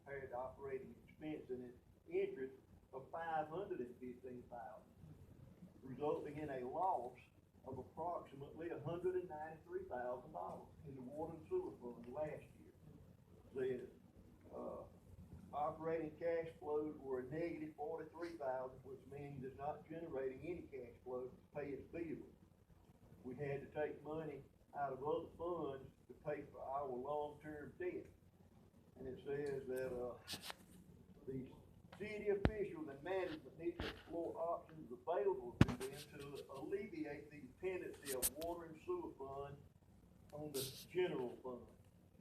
had operating expense and interest of $515,000, resulting in a loss of approximately $193,000 in the water and sewer fund last year. Says, operating cash flows were a negative $43,000, which means it's not generating any cash flow to pay its bills. We had to take money out of other funds to pay for our long-term debt. And it says that, the city officials and management need to explore options available to them to alleviate the dependency of water and sewer fund on the general fund.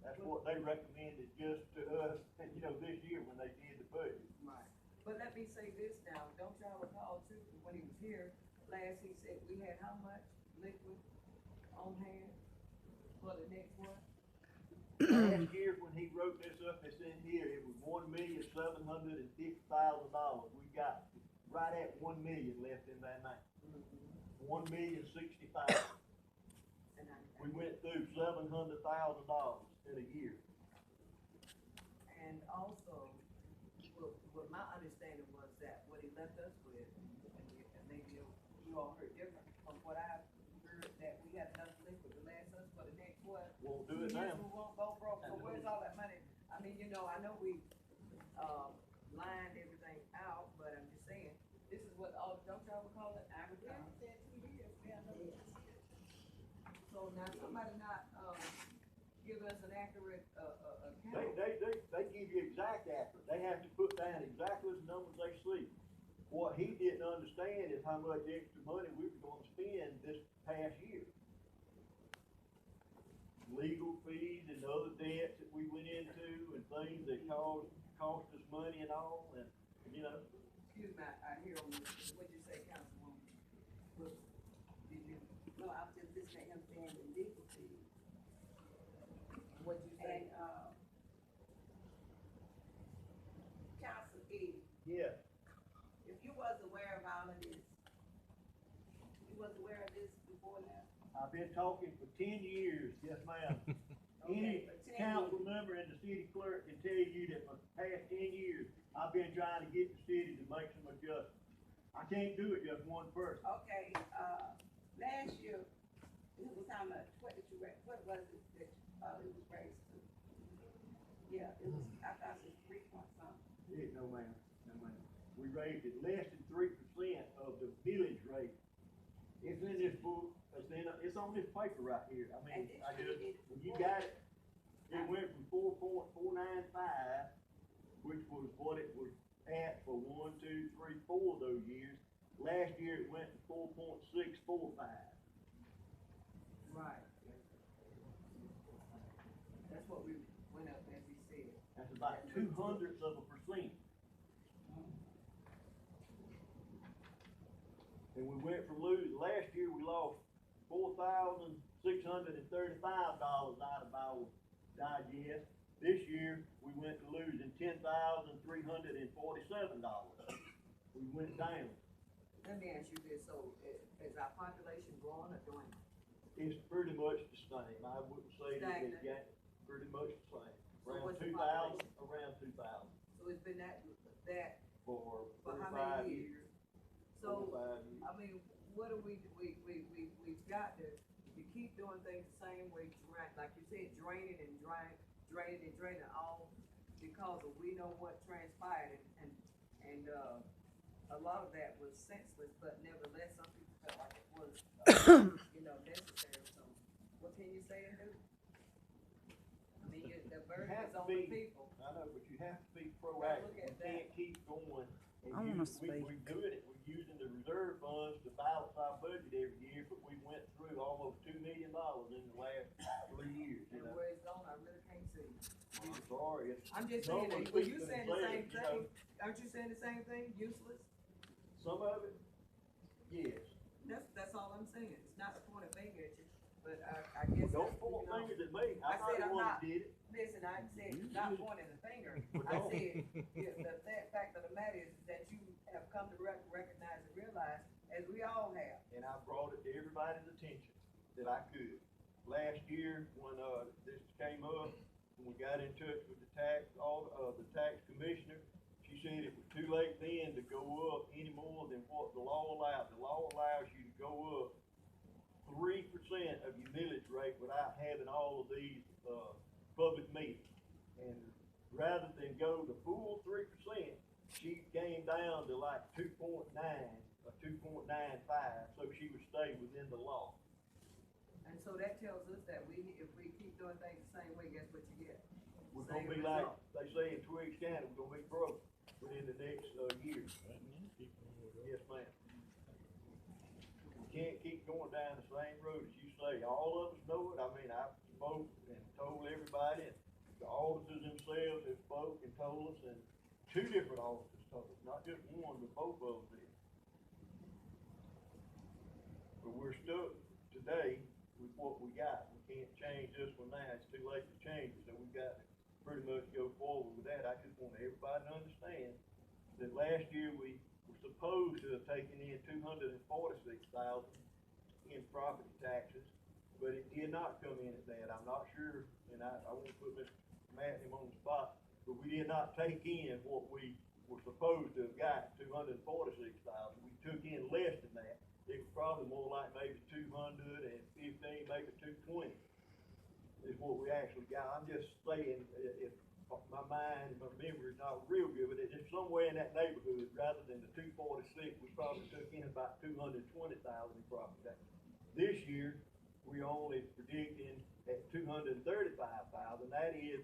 That's what they recommended just to us, this year when they did the budget. Right. But let me say this now, don't y'all recall too, when he was here last, he said we had how much liquid on hand for the next one? Last year, when he wrote this up, it's in here, it was $1,750,000. We got right at 1 million left in that night. 1,065,000. We went through $700,000 in a year. And also, what my understanding was that what he left us with, and maybe you all heard different from what I heard, that we had enough liquid to last us for the next what? Won't do it 2 years. now. We won't go broke. So where's all that money? I mean, I know we lined everything out, but I'm just saying, this is what don't y'all recall it? I recall. Said 2 years. Yeah, I know. So now somebody not give us an accurate account. They give you exact accurate. They have to put down exactly the numbers they see. What he didn't understand is how much extra money we were gonna spend this past year. Legal fees and other debts that we went into and things that cost us money and all, and, Excuse me, I hear on this, what'd you say, Councilwoman? Did you? No, I was just listening to him saying the legal fees. What'd you say? And, Council E, yeah. if you was aware of all of this, you was aware of this before now? I've been talking for 10 years, yes ma'am. Any Okay, for 10 council years. member and the city clerk can tell you that for the past 10 years, I've been trying to get the city to make some adjustments. I can't do it just one person. Okay, last year, it was how much, what did you raise, what was it that, it was raised to? Yeah, it was, I thought it was 3 point something. No ma'am, no ma'am. We raised it less than 3% of the village rate. It's in this book, it's on this paper right here. I mean, when you got it, it went from 4.495, which was what it was at for 1, 2, 3, 4 of those years. Last year, it went to 4.645. Right. That's what we went up, as he said. That's about 0.02%. And we went from last year we lost $4,635 out of our digest. This year, we went to losing $10,347. We went down. Let me ask you this, so is our population growing or dwindling? It's pretty much the same. I wouldn't say that it's Stagnant. pretty much the same. So Around what's the 2,000, population? around 2,000 So it's been that for for how 45 many years. years? So, 45 years. I mean, what do we've got to, you keep doing things the same way, like you said, draining all because of we know what transpired and a lot of that was senseless, but nevertheless, some people felt like it was, necessary. So what can you say and do? I mean, the burden is on the people. I know, but you have to be proactive. Look You at can't keep going. And I wanna speak. We're doing it, we're using the reserve funds to balance our budget every year, but we went through almost $2 million in the last 3 years, And where it's going, I really can't see. I'm sorry. I'm just saying, Nobody well, you speaks saying for the same themselves, thing, aren't you saying the same thing, useless? Some of it, yes. That's all I'm saying, it's not a point of finger at you, but I guess. Don't point fingers at me. I I'm not said the I'm one not, that did it. listen, I said, not pointing the finger, I said, the fact of the matter is that you have come to recognize and realize, as we all have. And I brought it to everybody's attention that I could. Last year, when, this came up, and we got in touch with the tax commissioner. She said it was too late then to go up any more than what the law allowed. The law allows you to go up 3% of your millage rate without having all of these, public meetings. And rather than go the full 3%, she came down to like 2.9 or 2.95, so she would stay within the law. And so that tells us that if we keep doing things the same way, guess what you get? We're Same gonna be like, result. they say in Twiggs County, we're gonna be broke within the next, year. Yes, ma'am. We can't keep going down the same road as you say. All of us know it. I mean, I spoke and told everybody, and the auditors themselves have spoke and told us, and two different auditors told us, not just one, but both of them did. But we're stuck today with what we got. We can't change this one now. It's too late to change it, so we got to pretty much go forward with that. I just want everybody to understand that last year we were supposed to have taken in $246,000 in property taxes, but it did not come in at that. I'm not sure, and I won't put Mr. Matt him on the spot, but we did not take in what we were supposed to have got, $246,000. We took in less than that. It was probably more like maybe 215, maybe 220 is what we actually got. I'm just saying, if my mind and my memory is not real good, but it's somewhere in that neighborhood, rather than the 246, we probably took in about 220,000 in property tax. This year, we're only predicting at 235,000. That is,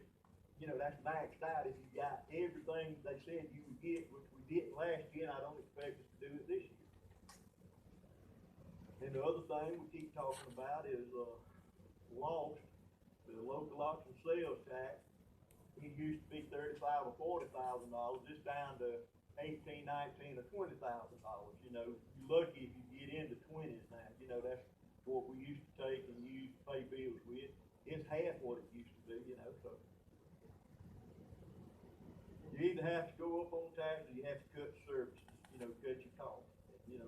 that's maxed out if you got everything they said you would get, which we didn't last year, and I don't expect us to do it this year. And the other thing we keep talking about is, lost, the local option sales tax. It used to be $35,000 or $40,000, it's down to $18,000, $19,000 or $20,000. You're lucky if you get into 20s now. That's what we used to take and use to pay bills with. It's half what it used to be, so. You either have to go up on taxes, or you have to cut services, cut your costs.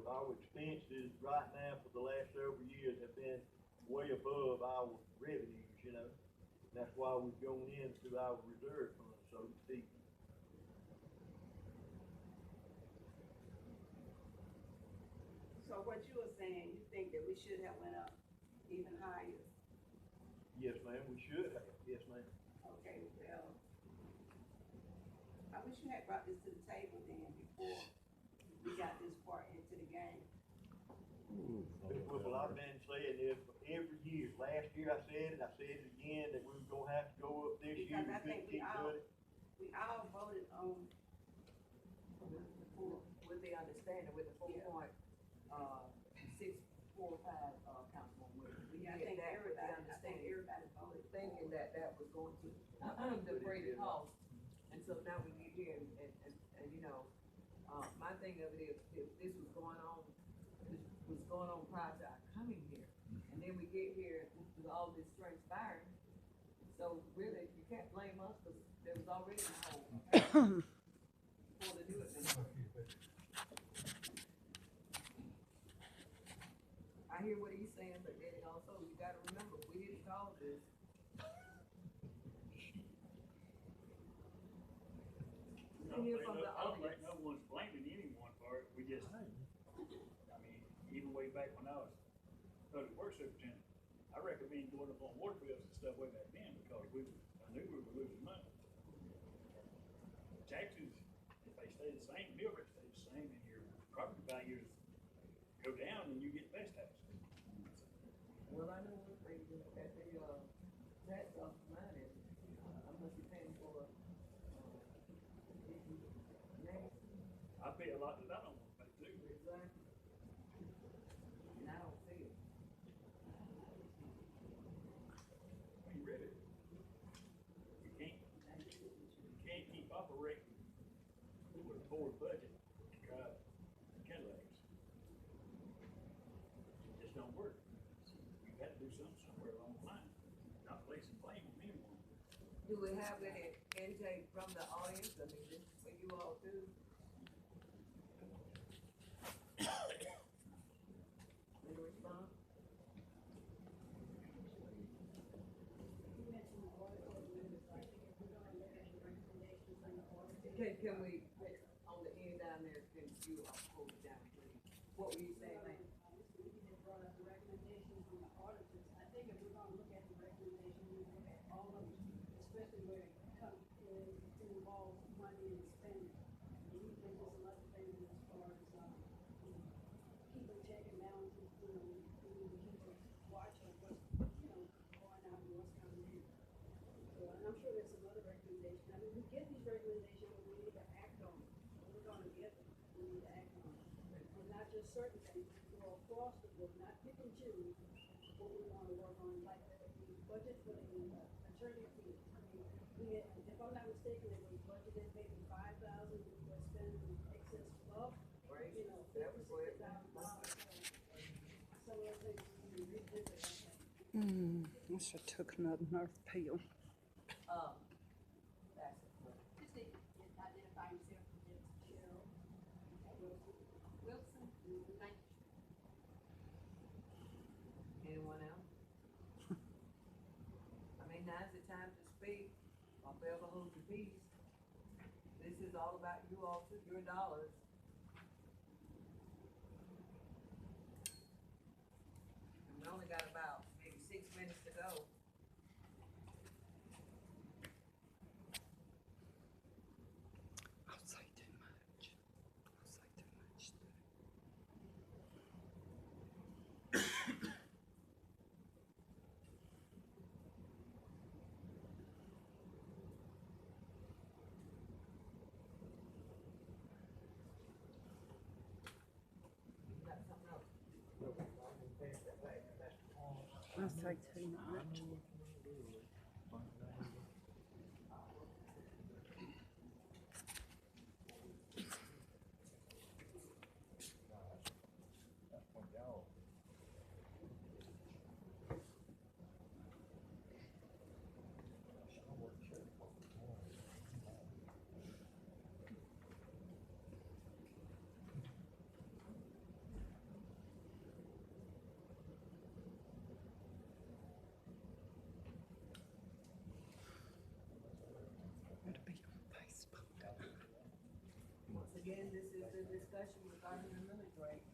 Our expenses right now for the last several years have been way above our revenues, That's why we've gone into our reserve fund, so to speak. So what you were saying, you think that we should have went up even higher? Yes, ma'am, we should have. Yes, ma'am. Okay, well, I wish you had brought this to the table then before we got this far into the game. Well, I've been saying this for every year. Last year I said it again, that we were gonna have to go up this year. Because I think we all voted on With the understanding, with the 4.645, Councilwoman, we Yeah, I did think that with the everybody understanding, voted. thinking that was going to defray the cost. And so now we get here and my thing of it is, if this was going on prior to our coming here, and then we get here with all this transpiring, so really, you can't blame us, because there was already a hole before the new administration. I hear what he's saying, but then also, you gotta remember, we didn't cause this. I don't think no one's blaming anyone for it. We just, even way back when I was public works superintendent, I recommend going up on water bills and stuff way back then, because I knew we were losing money. Taxes, if they stay the same, bill rates stay the same, and your property values go down, and you get less taxes. Well, I know one thing, at the, tax office mine is, I must be paying for, I pay a lot that I don't want to pay too. exactly. And I don't see it. Are you ready? You can't keep operating with a forward budget to drive Cadillacs. It just don't work. You've got to do something somewhere along the line, not placing blame on anyone. Do we have any intake from the audience? I mean, this is for you all too. Any response? You mentioned the water bill. can we, on the end down there, can you hold it down, please? What were you saying, ma'am? You had brought up the recommendations from the auditors. I think if we're gonna look at the recommendations, we look at all of them, especially where it comes, it involves money and spending. And we think there's some other things as far as, keeping check and balances, we need to keep a watch on what's, going out and what's coming in. So, and I'm sure there's some other recommendations. I mean, we get these recommendations, but we need to act on them. We're gonna get them, we need to act on them. And not just certain things, go across the board, not pick and choose what we wanna work on, like the budget for the attorney fee. I mean, if I'm not mistaken, it was budgeted maybe 5,000, we were spending excess of, Right. $50,000, $60,000. Some of those things we need to revisit, I think. I should have took another nerve pill. That's it. Just need to identify yourself, Cheryl. Wilson, thank you. Anyone else? I mean, now's the time to speak, or forever hold your peace. This is all about you all, too, your dollars. And we only got about maybe 6 minutes to go. I'll say too much. I'll say too much. You got something else? I'll say too much. It'll be on Facebook. Once again, this is the discussion regarding the millage rate.